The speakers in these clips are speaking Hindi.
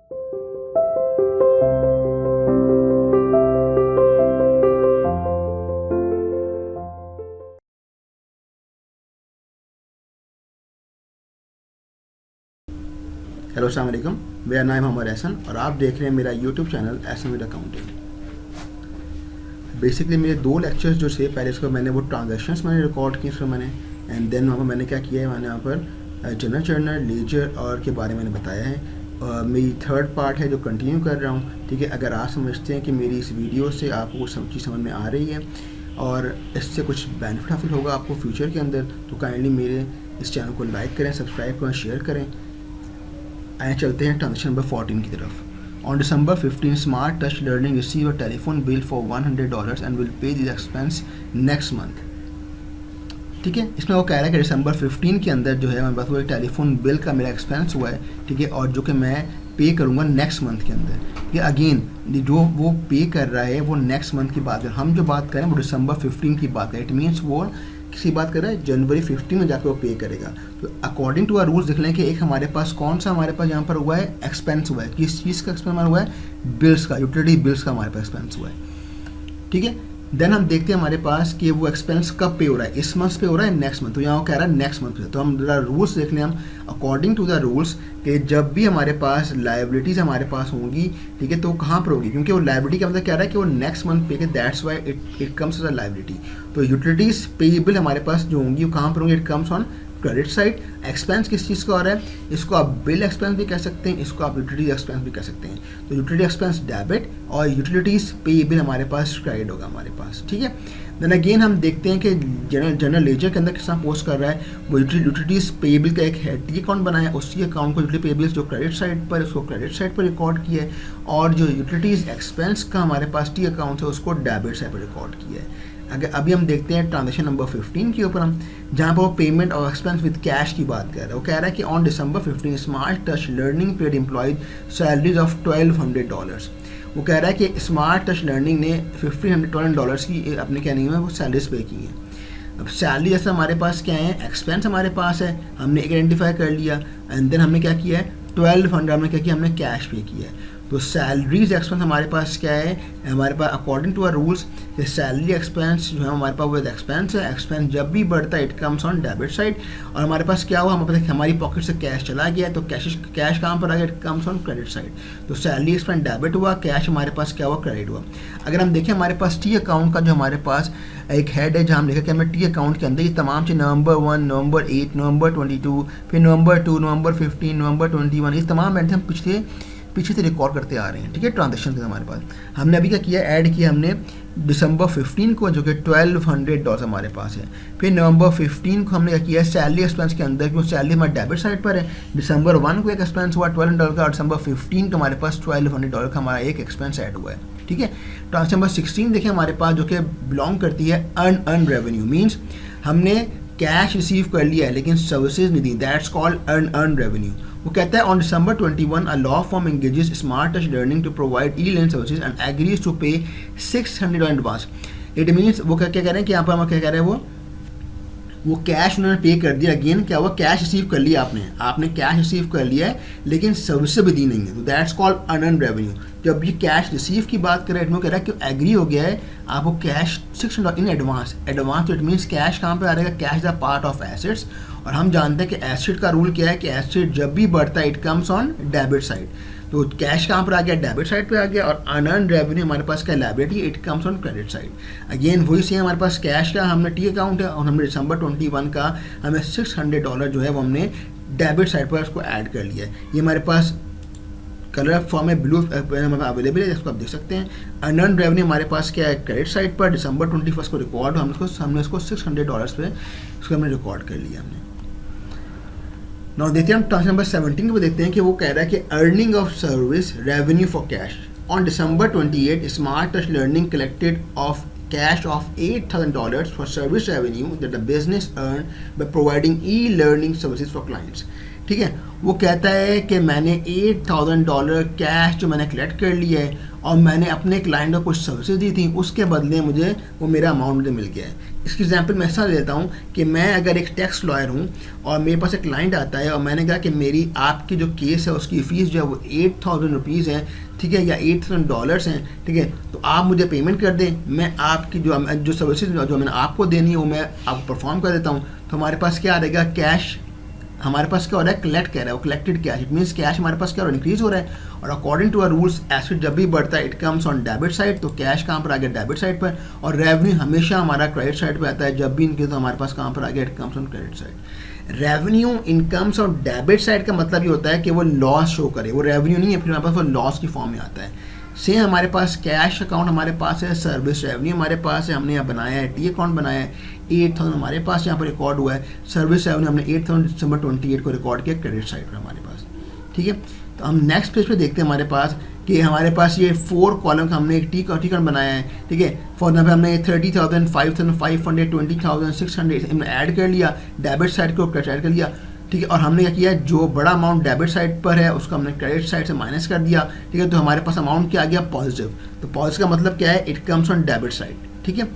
हेलो अस्सलाम वालेकुम, मेरा नाम है मोहम्मद एहसन और आप देख रहे हैं मेरा YouTube channel Ehsan with accounting. Basically मेरे 2 लेक्चर्स जो थे, पहले इसको मैंने वो ट्रांजैक्शंस मैंने रिकॉर्ड की इसको मैंने, एंड देन वहाँ पर मैंने क्या किया है, मैंने यहाँ पर जनरल जर्नल लेजर और के बारे में मैंने बताया है। मेरी 3rd पार्ट है जो कंटिन्यू कर रहा हूँ। ठीक है, अगर आप समझते हैं कि मेरी इस वीडियो से आपको कुछ चीज़ समझ में आ रही है और इससे कुछ बेनिफिट हासिल होगा आपको फ्यूचर के अंदर, तो काइंडली मेरे इस चैनल को लाइक करें, सब्सक्राइब करें, शेयर करें। आए चलते हैं ट्रांजेक्शन नंबर 14 की तरफ। On December 15, smart touch learning receive a telephone bill for $100 and will pay this expense next month. ठीक है, इसमें वो कह रहा है कि December 15 के अंदर जो है मेरे पास वो एक टेलीफोन बिल का मेरा एक्सपेंस हुआ है। ठीक है, और जो कि मैं पे करूँगा नेक्स्ट मंथ के अंदर। ठीक है, अगेन जो वो पे कर रहा है वो नेक्स्ट मंथ की बात है, हम जो बात करें वो December 15 की बात है। इट मीन्स वो किसी बात कर रहा है जनवरी 15 में जाकर वो पे करेगा। तो अकॉर्डिंग टू आर रूल्स देख लें कि एक हमारे पास कौन सा हमारे पास यहाँ पर हुआ है, एक्सपेंस हुआ है। किस चीज़ का एक्सपेंस हमारा हुआ है? बिल्स का, यूटिलिटी बिल्स का हमारे पास एक्सपेंस हुआ है। ठीक है, देन हम देखते हैं हमारे पास कि वो एक्सपेंस कब पे हो रहा है, इस मंथ पे हो रहा है, नेक्स्ट मंथ। तो यहाँ वो कह रहा है नेक्स्ट मंथ पे। तो हम जरा रूल्स देख लें हम अकॉर्डिंग टू द रूल्स कि जब भी हमारे पास लाइबिलिटीज़ हमारे पास होंगी, ठीक है, तो कहाँ पर होगी, क्योंकि वो लाइबिलिटी का मतलब कह रहा है कि वो नेक्स्ट मंथ पे के, that's why it comes as a liability. तो यूटिलिटीज़ पेएबल हमारे पास जो होंगी वो कहाँ पर होंगी? It comes on credit side. Expense किस चीज़ का हो रहा है? इसको आप बिल एक्सपेंस भी कह सकते हैं, इसको आप यूटिलिटी एक्सपेंस भी कह सकते हैं। तो यूटिलिटी एक्सपेंस डेबिट और यूटिलिटीज़ पेएबल हमारे पास क्रेडिट होगा हमारे पास। ठीक है, देन अगेन हम देखते हैं कि जनरल लेजर के अंदर किस तरह पोस्ट कर रहा है। वो यूटिलिटीज़ पेएबल का एक है टी अकाउंट बनाया, उसी अकाउंट को यूटिलिटी पेएबल्स जो क्रेडिट साइड पर, उसको क्रेडिट साइड पर रिकॉर्ड किया है, और जो यूटिलिटीज़ एक्सपेंस का हमारे पास टी अकाउंट है उसको डेबिट साइड पर रिकॉर्ड किया है। अगर अभी हम देखते हैं ट्रांजेक्शन नंबर 15 के ऊपर, हम जहाँ पर वो पेमेंट और एक्सपेंस विद कैश की बात कर रहा है। वो कह रहा है कि on December 15 smart touch learning paid employees salaries of $1200। वो कह रहा है कि स्मार्ट टच लर्निंग ने $1200 की अपने क्या नहीं है वो सैलरीज पे की हैं। अब सैलरी जैसे हमारे पास क्या है, एक्सपेंस हमारे पास है, हमने एक आइडेंटिफाई कर लिया, एंड देन हमने क्या किया है, 1200 हमने क्या किया, हमने कैश पे किया है। तो सैलरीज एक्सपेंस हमारे पास क्या है, हमारे पास according to our rules salary expense जो है हमारे पास वो एक्सपेंस है। एक्सपेंस जब भी बढ़ता है it comes on debit side. और हमारे पास क्या हुआ, हमारे पास हमारी पॉकेट से कैश चला गया, तो कैश कहाँ पर आ गया, it comes on credit side. तो सैलरी एक्सपेंस डेबिट हुआ, कैश हमारे पास क्या हुआ, क्रेडिट हुआ। अगर हम देखें हमारे पास टी अकाउंट का जो हमारे पास एक हेड है जहाँ हम लिखा कि हमें टी अकाउंट के अंदर ये तमाम चीज़ November 1, November 8, November 22, फिर November 2, November 15, November 21, ये तमाम एंड हम पीछे से रिकॉर्ड करते आ रहे हैं। ठीक है, ट्रांजेक्शन के हमारे पास हमने अभी क्या किया, ऐड किया हमने December 15 को जो कि $1200 हमारे पास है। फिर November 15 को हमने क्या किया, सैलरी एक्सपेंस के अंदर, क्योंकि सैलरी हमारे डेबिट साइड पर है। December 1 को एक एक्सपेंस हुआ $1200 का, और December 15 का हमारे पास $1200 का हमारा एक एक्सपेंस ऐड हुआ है। ठीक है, ट्रांजेक्शन नंबर 16 देखें हमारे पास जो कि बिलोंग करती है अर्न रेवेन्यू। मीन्स हमने कैश रिसीव कर लिया है लेकिन सर्विसेज नहीं दी, दैट्स कॉल्ड अर्न रेवेन्यू। वो कहता है on December 21 a law firm engages smart touch learning to provide e learning services and agrees to pay $600 advance. It means वो क्या कह रहे हैं कि यहाँ पर हम क्या कह रहे हैं, वो कैश उन्होंने पे कर दिया। अगेन क्या हुआ, कैश रिसीव कर लिया आपने कैश रिसीव कर लिया है लेकिन सर्विस भी दी नहीं है, तो दैट्स कॉल्ड अर्न रेवेन्यू। जब ये कैश रिसीव की बात करें, इट कह रहा है कि एग्री हो गया है आपको कैश $600 इन एडवांस। तो इट मीन्स कैश कहाँ पे आ रहेगा, cash is a part of assets. और हम जानते हैं कि एसेट का रूल क्या है कि एसेट जब भी बढ़ता है it comes on debit side. तो कैश कहाँ पर आ गया, डेबिट साइड पे आ गया, और अनअर्न्ड रेवेन्यू हमारे पास क्या, liability, it comes on credit side. Again वही सेम हमारे पास कैश का हमने टी अकाउंट है, और हमने December 21 का हमें $600 जो है वो हमने डेबिट साइड पर उसको ऐड कर लिया है। ये हमारे पास कलर फॉर्म में ब्लू अवेलेबल है, जिसको आप देख सकते हैं। अनअर्न्ड रेवेन्यू हमारे पास क्या है, क्रेडिट साइड पर December 21 को रिकॉर्ड, हमने इसको $600 पे उसको हमने रिकॉर्ड कर लिया हमने। नाउ देखते हैं हम ट्रांजेक्शन नंबर 17 को देखते हैं कि वो कह रहा है कि earning of service revenue for cash. On December 28 smart touch learning collected of cash of $8,000 for service revenue that the business earned by providing e-learning services for clients। ठीक है, वो कहता है कि मैंने $8,000 कैश जो मैंने कलेक्ट कर लिया है और मैंने अपने क्लाइंट को कुछ सर्विसेज दी थी, उसके बदले मुझे वो मेरा अमाउंट मुझे मिल गया है। इसकी एग्जांपल मैं ऐसा लेता हूँ कि मैं अगर एक टैक्स लॉयर हूँ और मेरे पास एक क्लाइंट आता है और मैंने कहा कि मेरी आपकी जो केस है उसकी फ़ीस जो है वो $8,000 है, ठीक है, या $8,000 हैं, ठीक है, तो आप मुझे पेमेंट कर दें, मैं आपकी जो सर्विसेज जो मैंने आपको देनी है वो मैं आपको परफॉर्म कर देता हूँ। तो हमारे पास क्या आ रहेगा, कैश हमारे पास क्या हो रहा है, कलेक्ट कर रहा है, वो collected cash, it means cash हमारे पास क्या हो रहा है, इंक्रीज हो रहा है। और according to our rules asset जब भी बढ़ता है it comes on debit side, तो कैश कहाँ पर आ गया, डेबिट साइड पर, और रेवेन्यू हमेशा हमारा क्रेडिट साइड पर आता है। जब भी इनके तो हमारे पास कहाँ पर आ गया, it comes on credit side. Revenue incomes on debit side का मतलब ये होता है कि वो लॉस शो करे, वो रेवेन्यू नहीं है, फिर हमारे पास वो लॉस की फॉर्म में आता है। सेम हमारे पास कैश अकाउंट हमारे पास है, सर्विस रेवेन्यू हमारे पास है, हमने यहाँ बनाया है, टी अकाउंट बनाया है, 8,000 हमारे पास यहाँ पर रिकॉर्ड हुआ है, सर्विस रेवेन्यू हमने 8,000 दिसंबर 28 को रिकॉर्ड किया क्रेडिट साइड पर हमारे पास, ठीक है। तो हम नेक्स्ट पेज पे देखते हैं हमारे पास कि हमारे पास ये 4 कॉलम का हमने एक टी अकाउंट बनाया है, ठीक है। फॉर एग्जाम्पल हमने 30,000, 5,500, 20,000, 600 हमने ऐड कर लिया, डेबिट साइड को क्रेडिट ऐड कर लिया, ठीक है। और हमने क्या किया, जो बड़ा अमाउंट डेबिट साइड पर है उसको हमने क्रेडिट साइड से माइनस कर दिया, ठीक है। तो हमारे पास अमाउंट क्या आ गया, पॉजिटिव। तो पॉजिटिव का मतलब क्या है, it comes on debit side, ठीक है।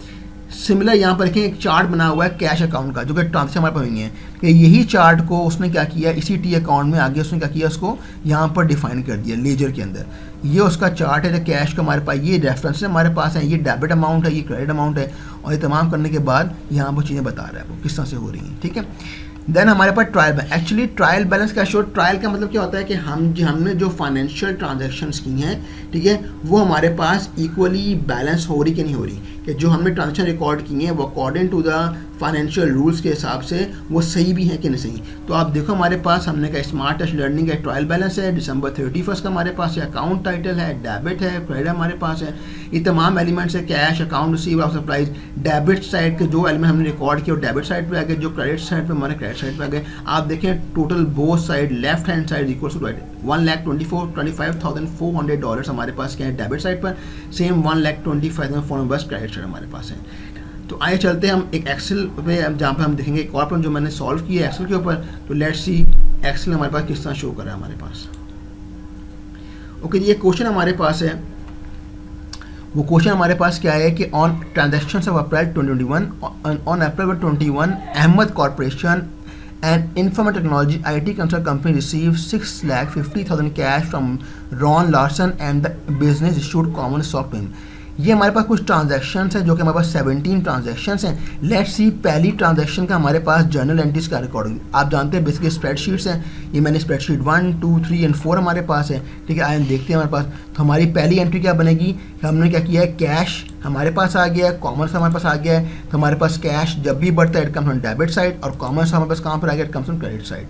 सिमिलर यहाँ पर देखें एक चार्ट बना हुआ है कैश अकाउंट का, जो कि ट्रांजेक्शन हमारे पास हुई है, कि यही चार्ट को उसने क्या किया, इसी टी अकाउंट में आगे उसने क्या किया, उसको यहाँ पर डिफाइन कर दिया लेजर के अंदर। ये उसका चार्ट है, जो कैश का हमारे पास ये रेफरेंस हमारे पास है, ये डेबिट अमाउंट है, ये क्रेडिट अमाउंट है, और ये तमाम करने के बाद यहाँ पर चीज़ें बता रहा है वो किस तरह से हो रही हैं, ठीक है। देन हमारे पास trial balance, actually trial balance का शो, ट्रायल का मतलब क्या होता है कि हमने जो फाइनेंशियल ट्रांजैक्शंस की हैं, ठीक है, वो हमारे पास इक्वली बैलेंस हो रही कि नहीं हो रही, कि जो हमने ट्रांजैक्शन रिकॉर्ड की हैं वो according to the financial rules के हिसाब से वो सही भी हैं कि नहीं सही। तो आप देखो हमारे पास हमने का स्मार्ट टेस्ट लर्निंग का ट्रायल बैलेंस है, दिसंबर 31 का हमारे पास है, अकाउंट टाइटल है, डेबिट है, क्रेडिट हमारे पास है, ये तमाम एलिमेंट्स है, cash account receive of supplies, debit side के जो एलिमेंट हमने रिकॉर्ड किए वो डेबिट साइड पे आ गए, जो क्रेडिट साइड पे हमारे क्रेडिट साइड पे आ गए। आप देखें total both side left hand side equal to right, $1,25,400 हमारे पास क्या है डेबिट साइड पर, सेम $1,25,400 बस क्रेडिट साइड हमारे पास है। तो आइए चलते हैं हम एक एक्सेल पे, जहाँ पे हम देखेंगे एक और प्रॉब्लम जो मैंने सॉल्व किया है एक्सेल के ऊपर। तो लेट्स सी एक्सेल हमारे पास किस तरह शो कर रहा है हमारे पास। ओके, ये क्वेश्चन हमारे पास है, वो क्वेश्चन हमारे पास क्या है कि on transactions of April 2021, on April 21 Ahmed corporation and Information Technology IT Consult Company received 6,50,000 cash from Ron Larson and the business issued common stock to him। ये हमारे पास कुछ ट्रांजैक्शंस हैं जो कि हमारे पास 17 ट्रांजैक्शंस हैं। लेट्स सी पहली ट्रांजैक्शन का हमारे पास जर्नल एंट्रीज का रिकॉर्डिंग, आप जानते हैं बेसिकली स्प्रेडशीट्स हैं, ये मैंने स्प्रेडशीट 1, 2, 3 एंड 4 हमारे पास है, ठीक है। आइए देखते हैं हमारे पास। तो हमारी पहली एंट्री क्या बनेगी, हमने क्या किया है, कैश हमारे पास आ गया है, कॉमर्स हमारे पास आ गया है। तो हमारे पास कैश जब भी बढ़ता है it comes on debit side, और कॉमर्स हमारे पास कहाँ पर आ गया, it comes on credit side.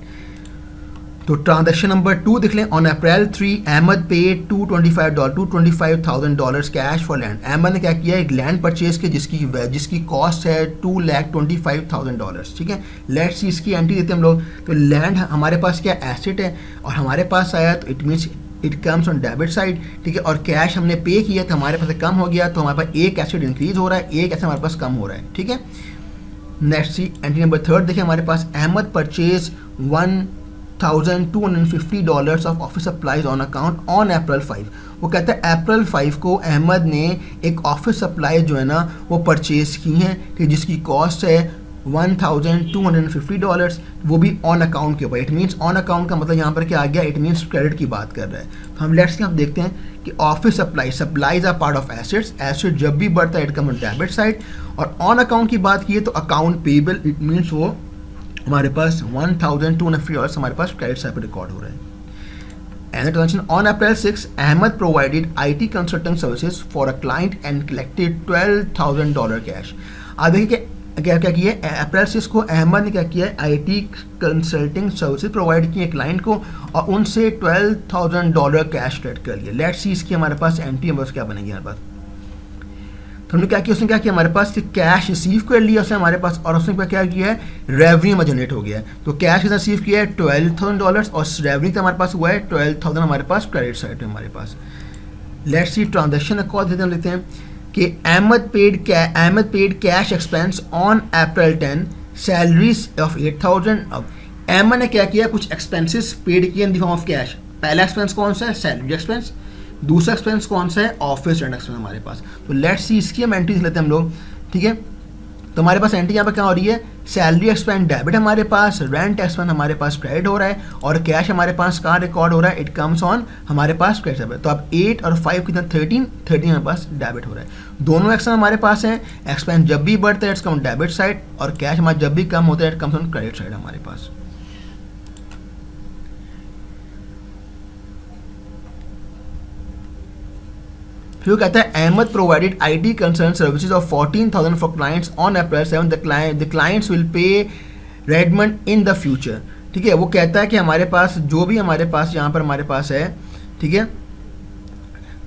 तो ट्रांजैक्शन नंबर 2 देख लें, on April 3 Ahmed paid $225,000 cash for land. Ahmed ने क्या किया, एक लैंड परचेज की जिसकी कॉस्ट है $2,25,000, ठीक है। लेट्स सी इसकी एंट्री देते हैं हम लोग। तो लैंड हमारे पास क्या एसेट है और हमारे पास आया, तो it means it comes on debit side, ठीक है। और कैश हमने पे किया तो हमारे पास कम हो गया, तो हमारे पास एक एसेट इंक्रीज हो रहा है, एक एसेट हमारे पास कम हो रहा है, ठीक है। नेक्स्ट सी एंट्री नंबर 3 देखिए, हमारे पास Ahmed purchase $1,250 of office supplies on account on April 5। वो कहता है अप्रैल 5 को अहमद ने एक ऑफिस सप्लाई जो है ना वो परचेज की हैं, कि जिसकी कॉस्ट है $1,250, वो भी ऑन अकाउंट के ऊपर। इट मीन्स ऑन अकाउंट का मतलब यहाँ पर क्या आ गया, इट मीन्स क्रेडिट की बात कर रहा है। तो हम लेट्स हम देखते हैं कि office supplies are part of assets, asset जब भी बढ़ता है it come on debit side. और ऑन अकाउंट की बात की तो अकाउंट पेबल, इट मीन्स वो हमारे पास $1,250 हमारे पास क्रेडिट साइड पर रिकॉर्ड हो रहा है। And transaction on April 6 Ahmed provided IT consulting services for a client and collected $12,000 cash. आप देखिए क्या किया है, अप्रैल 6 को अहमद ने क्या किया है, IT कंसल्टिंग सर्विसेज प्रोवाइड किए क्लाइंट को और उनसे $12,000 कैश क्रेडिट कर लिया। लेट्स सी इसकी हमारे पास एंट्री बस क्या बनेगी हमारे पास। तो हमने क्या किया, उसने क्या किया, हमारे पास कैश रिसीव कर लिया उसने हमारे पास, और उसने क्या किया है, रेवेन्यू में जनरेट हो गया है। तो कैश कितना रिसीव किया है, $12,000, और रेवेन्यू हमारे पास हुआ है 12,000 हमारे पास क्रेडिट साइड है हमारे पास। लेट्स सी ट्रांजैक्शन अकाउंट लेते हैं कि Ahmed paid cash expense on April 10 salaries of 8,000। Ahmed ने क्या किया, कुछ एक्सपेंसेस पेड किए in the form of cash. पहला एक्सपेंस कौन सा है, सैलरी एक्सपेंस। दूसरा एक्सपेंस कौन सा है, ऑफिस रेंट एक्सपेंस हमारे पास। तो लेट्स सी इसकी हम एंट्रीज लेते हैं हम लोग, ठीक है। तो हमारे पास एंट्री यहाँ पर क्या हो रही है, सैलरी एक्सपेंस डेबिट हमारे पास, रेंट एक्सपेंस हमारे पास क्रेडिट हो रहा है, और कैश हमारे पास कहाँ रिकॉर्ड हो रहा है, इट कम्स ऑन हमारे पास क्रेडिट। तो अब 8 और 5 कितना, 13 हमारे पास डेबिट हो रहा है। दोनों एक्सपेंस हमारे पास हैं। एक्सपेंस जब भी बढ़ता है इट्स कम डेबिट साइड, और कैश हमारा जब भी कम होता है it comes on credit side हमारे पास। फिर कहता है Ahmed provided IT concern services of 14,000 for clients on April 7। The clients will pay Redmond in the future, ठीक है। वो कहता है कि हमारे पास जो भी हमारे पास यहाँ पर हमारे पास है, ठीक है,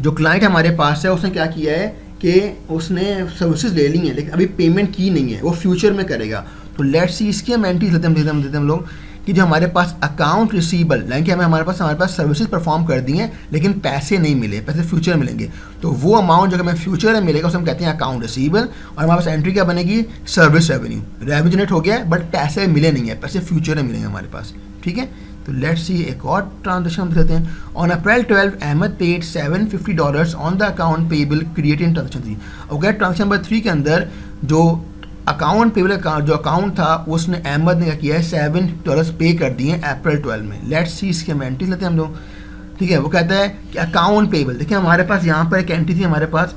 जो क्लाइंट हमारे पास है उसने क्या किया है कि उसने सर्विसेज ले ली हैं लेकिन अभी पेमेंट की नहीं है, वो फ्यूचर में करेगा। तो लेट्स सी इसकी हम एंट्री लेते हैं हम लोग कि जो हमारे पास अकाउंट रिसीवेबल यानी कि हमारे पास सर्विसेज परफॉर्म कर दी हैं लेकिन पैसे नहीं मिले, पैसे फ्यूचर मिलेंगे। तो वो अमाउंट जो हमें फ्यूचर में मिलेगा उसे हम कहते हैं अकाउंट रिसीवेबल, और हमारे पास एंट्री क्या बनेगी, सर्विस रेवेन्यू। रेवेन्यू जनरेट हो गया है बट पैसे मिले नहीं है, पैसे फ्यूचर में मिलेंगे हमारे पास, ठीक है। तो लेट्स सी एक और ट्रांजेक्शन हम देते हैं। On April 12 Ahmed paid $750 on the account payable created in transaction 3। और ट्रांजेक्शन नंबर 3 के अंदर जो अकाउंट पेबल जो अकाउंट था उसने अहमद ने क्या किया है, $7 पे कर दिए हैं April 12 में। लेट्स सी इसके हम एंट्री लेते हैं हम लोग, ठीक है। वो कहता है कि अकाउंट पेबल, देखिए हमारे पास यहाँ पर एक एंट्री थी हमारे पास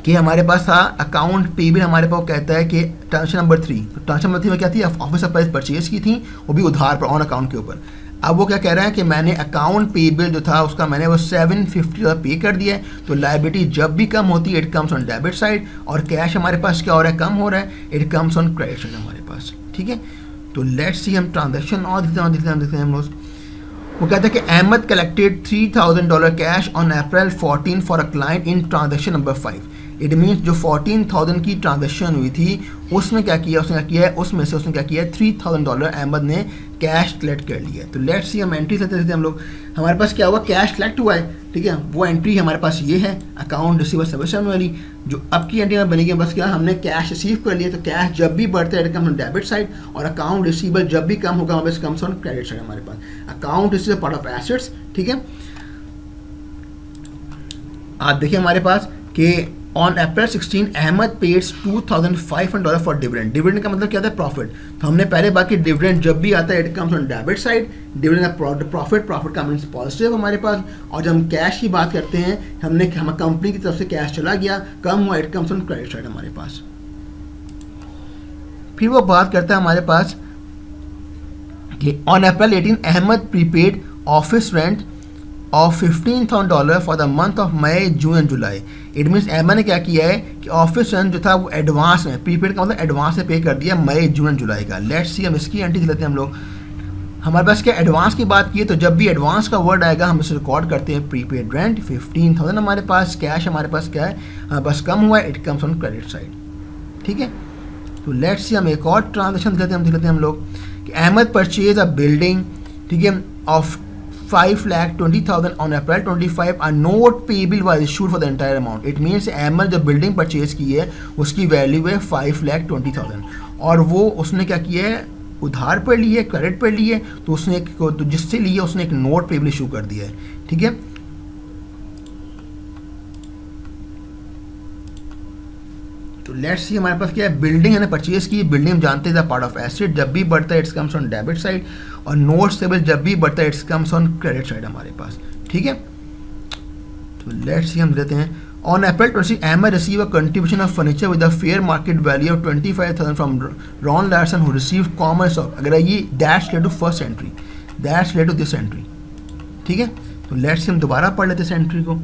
कि हमारे पास था अकाउंट पेबल, हमारे पास कहता है कि ट्रांजेक्शन नंबर 3। तो ट्रांजेक्शन नंबर 3 में क्या थी, ऑफिस सप्लाईज परचेज की थी, वो भी उधार पर ऑन अकाउंट के ऊपर। अब वो क्या कह रहा है कि मैंने अकाउंट पेबल जो था उसका मैंने वो $750 पे कर दिया है। तो लायबिलिटी जब भी कम होती है it comes on debit side, और कैश हमारे पास क्या हो रहा है, कम हो रहा है, it comes on credit side हमारे पास, ठीक है। तो लेट्स सी हम ट्रांजेक्शन और देखते हैं हम लोग। वो कहता है कि Ahmed collected $3,000 cash on April 14 for a client in transaction number 5। It means जो 14,000 की ट्रांजेक्शन हुई थी उसमें क्या किया, उसने क्या किया है, उसमें से उसने क्या किया है, $3,000 अहमद ने कैश कलेक्ट कर लिया है। तो लेट्स सी हम एंट्री लेते हैं हम लोग। हमारे पास क्या हुआ, कैश कलेक्ट हुआ है, ठीक है। वो एंट्री हमारे पास ये है अकाउंट रिसीवर सर्विस वाली। जो अब की एंट्री में बनेगी बस क्या, हमने कैश रिसीव कर लिया। तो कैश जब भी बढ़ता है it comes on debit side, और अकाउंट रिसीवेबल जब भी कम होगा हमारे कम्स ऑन क्रेडिट साइड हमारे पास। Account receivable part of assets, ठीक है। आप देखिए हमारे पास कि on April 16 Ahmed paid $2,500 for dividend. Dividend का मतलब क्या था, प्रॉफिट। तो हमने पहले बात की डिविडेंड जब भी आता है it comes on debit side, dividend का प्रॉफिट का मीन्स पॉजिटिव हमारे पास। और जब हम कैश की बात करते हैं हम कंपनी की तरफ से कैश चला गया, कम हुआ, it comes on credit side हमारे पास। फिर वो बात करता है हमारे पास कि on April 18 Ahmed prepaid office rent of $15,000 for the month of May, June and July. It means Ahmed ने क्या किया है कि ऑफिस रेंट जो था वो एडवांस में, प्रीपेड का मतलब एडवांस में पे कर दिया मई, जून एंड जुलाई का। लेट्स सी हम इसकी एंट्री लेते हैं हम लोग। हमारे पास क्या एडवांस की बात की है, तो जब भी एडवांस का वर्ड आएगा हम इसे रिकॉर्ड करते हैं प्रीपेड रेंट 15,000 हमारे पास। कैश हमारे पास क्या है, हमारे पास कम हुआ है, it comes on credit side, ठीक है। तो लेट्स सी हम एक और ट्रांजेक्शन देते हैं हम लोग कि अहमद परचेज अ बिल्डिंग, ठीक है, of 5,20,000 on April 25 a note payable was issued for the entire amount. It means Ahmed जो बिल्डिंग परचेज की है उसकी वैल्यू है 5,20,000 और वो उसने क्या किया है, उधार पर ली है, क्रेडिट पर ली है। तो उसने तो जिससे लिए उसने एक नोट पेबल इशू कर दिया है, ठीक है। तो लेट्स सी हमारे पास क्या है, बिल्डिंग है ना परचेज की, बिल्डिंग हम जानते हैं पार्ट ऑफ एसेट, जब भी बढ़ता है it's comes on debit side, और नोट्स पेबल जब भी बढ़ता है it's comes on credit side हमारे पास, ठीक है। तो लेट्स सी हम देते हैं on April 26 Ahmed receive a contribution of furniture with a fair market value of 25,000 from Ron Larson who received common stock. अगर ये that's related to first entry, that's related to this entry, ठीक है। तो लेट्स सी हम दोबारा पढ़ लेते हैं इस एंट्री को।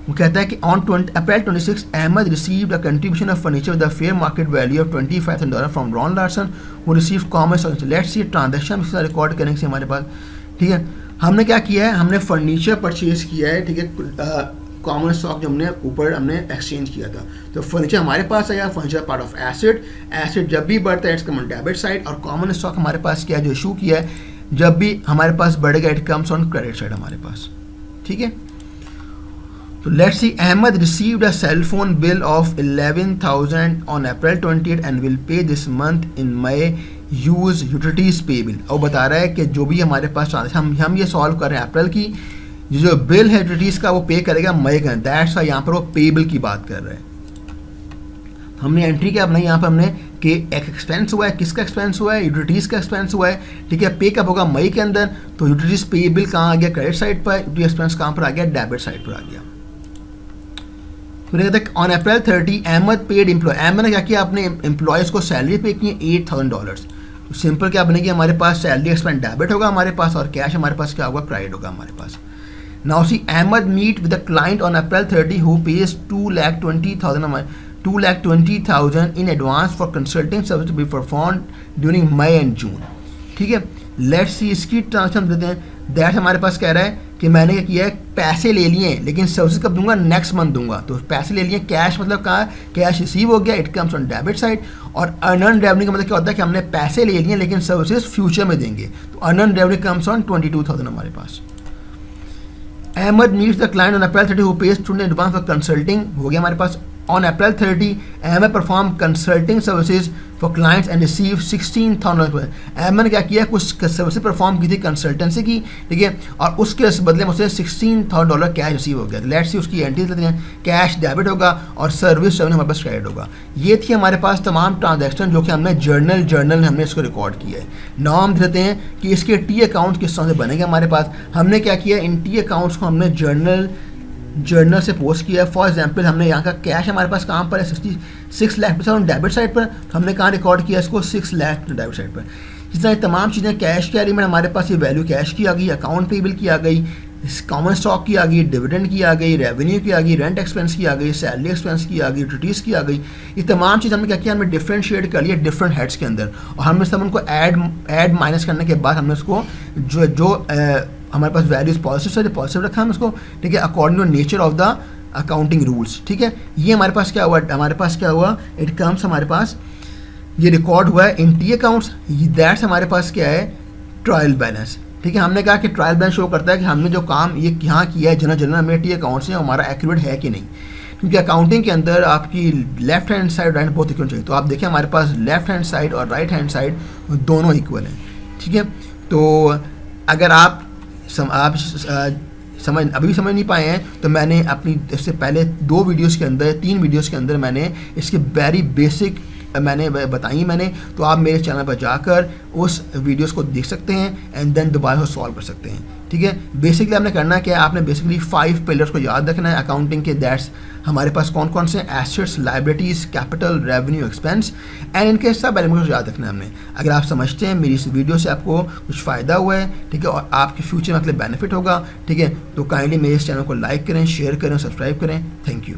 वो कहता है कि on April 26 Ahmed received a contribution of furniture with a fair market value of $25,000 from Ron Larson who received common stock. Let's see transaction इसका रिकॉर्ड करने से हमारे पास, ठीक है। हमने क्या किया है, हमने फर्नीचर परचेज किया है, ठीक है। कॉमन स्टॉक जो हमने एक्सचेंज किया था, तो फर्नीचर हमारे पास आया, furniture part of asset, asset जब भी बढ़ता है it's come on debit side, और कॉमन स्टॉक हमारे पास क्या है जो इशू किया है, जब भी हमारे पास बढ़ेगा it comes on credit side हमारे पास, ठीक है। तो let's see Ahmed received a cell phone bill of 11,000 on April 28 and will pay this month in May, use utilities payable, और बता रहा है कि जो भी हमारे पास ट्रांजेक्शन हम ये सॉल्व कर रहे हैं अप्रैल की, जो बिल है यूटिलिटीज़ का वो पे करेगा मई का, दैट्स वाई यहाँ पर वो पेबल की बात कर रहे हैं। हमने एंट्री क्या बनाई यहाँ पर हमने कि एक एक्सपेंस हुआ है, किसका एक्सपेंस हुआ है, यूटिलिटीज़ का एक्सपेंस हुआ है, ठीक है। पे कब होगा, मई के अंदर, तो यूटिलिटीज़ पेबल कहाँ आ गया, क्रेडिट साइड पर, यूटिलिटी एक्सपेंस कहाँ पर आ गया, डेबिट साइड पर आ गया। On April 30 Ahmed paid employ, Ahmed ने क्या किया, अपने एम्प्लॉयज़ को सैलरी पे की $8,000। तो सिंपल क्या बनेगी, हमारे पास सैलरी एक्सपेंस डेबिट होगा हमारे पास, और कैश हमारे पास क्या होगा, क्रेडिट होगा हमारे पास। Now see Ahmed meet with the client on April 30 who pays 2,20,000 in advance for consulting service to be perform during May and June, ठीक है। लेट्स सी इसकी ट्रांसलेशन देते हैं। दैट हमारे पास कह रहा है कि मैंने क्या किया है, पैसे ले लिए लेकिन सर्विस कब दूंगा, नेक्स्ट मंथ दूंगा। तो पैसे ले लिए, कैश मतलब कहाँ, कैश रिसीव हो गया, it comes on debit side. और अर्नड रेवेन्यू का मतलब क्या होता है कि हमने पैसे ले लिए लेकिन सर्विसेज फ्यूचर में देंगे, तो अर्नड रेवेन्यू कम्स ऑन 22,000 हमारे पास। Ahmed meets the client on April 30 who pays to advance for consulting, हो गया हमारे पास। On April 30 Ahmed perform consulting services for clients and receive $16,000। अहमद ने क्या किया, कुछ सर्विसेज परफॉर्म की थी कंसल्टेंसी की, ठीक है, और उसके बदले में उसे $16,000 कैश रिसीव हो गया। लेट्स सी उसकी एंट्रीज लेते हैं, कैश डेबिट होगा और सर्विस रेवेन्यू हमारे पास क्रेडिट होगा। ये थी हमारे पास तमाम ट्रांजैक्शन जो कि हमने जर्नल हमने इसको रिकॉर्ड किया है। नाउ हम देते हैं कि इसके टी अकाउंट किस तरह से बनेंगे हमारे पास। हमने क्या किया, इन टी अकाउंट्स को हमने जर्नल से पोस्ट किया। फॉर एग्जांपल हमने यहाँ का कैश हमारे पास कहाँ पर है, 66 लाख पर डेबिट साइड पर, तो हमने कहाँ रिकॉर्ड किया इसको, 6 लाख डेबिट साइड पर। इस तरह तमाम चीज़ें कैश की आ रही, हमारे पास ये वैल्यू कैश की आ गई, अकाउंट पेबल की आ गई, कॉमन स्टॉक की आ गई, डिविडेंड की आ गई, रेवेन्यू की आ गई, रेंट एक्सपेंस की आ गई, सैलरी एक्सपेंस की आ गई, यूटिलिटीज़ की आ गई। ये तमाम चीज़ हमने क्या किया, हमने डिफरेंशिएट कर लिया डिफरेंट हेड्स के अंदर, और हमने सब उनको ऐड माइनस करने के बाद हमने उसको जो हमारे पास वैल्यूज पॉजिटिव रखा है उसको, ठीक है, according to nature of the accounting rules, ठीक है। ये हमारे पास क्या हुआ, इट कम्स हमारे पास ये रिकॉर्ड हुआ है इन टी अकाउंट्स। दैट्स हमारे पास क्या है, ट्रायल बैलेंस, ठीक है। हमने कहा कि ट्रायल बैलेंस शो करता है कि हमने जो काम ये यहाँ किया है जनरल हमें टी अकाउंट्स में हमारा एक्यूरेट है कि नहीं, क्योंकि अकाउंटिंग के अंदर आपकी लेफ्ट हैंड साइड राइट बहुत इक्वल चाहिए। तो आप देखिए हमारे पास लेफ्ट हैंड साइड और राइट हैंड साइड दोनों इक्वल हैं, ठीक है। तो अगर आप अभी भी समझ नहीं पाए हैं तो मैंने अपनी इससे पहले 3 वीडियोज़ के अंदर मैंने इसके वेरी बेसिक मैंने बताई मैंने, तो आप मेरे चैनल पर जाकर उस वीडियोस को देख सकते हैं एंड देन दोबारा को सॉल्व कर सकते हैं, ठीक है। बेसिकली आपने करना क्या है, आपने बेसिकली 5 पिलर्स को याद रखना है अकाउंटिंग के। दैट्स हमारे पास कौन कौन से, assets, liabilities, capital, revenue, expense, and इनके सब एलिमेंट्स को याद रखना है हमने। अगर आप समझते हैं मेरी इस वीडियो से आपको कुछ फ़ायदा हुआ है, ठीक है, और आपके फ्यूचर में मतलब बेनिफिट होगा, ठीक है, तो काइंडली मेरे इस चैनल को लाइक करें, शेयर करें, सब्सक्राइब करें। Thank you.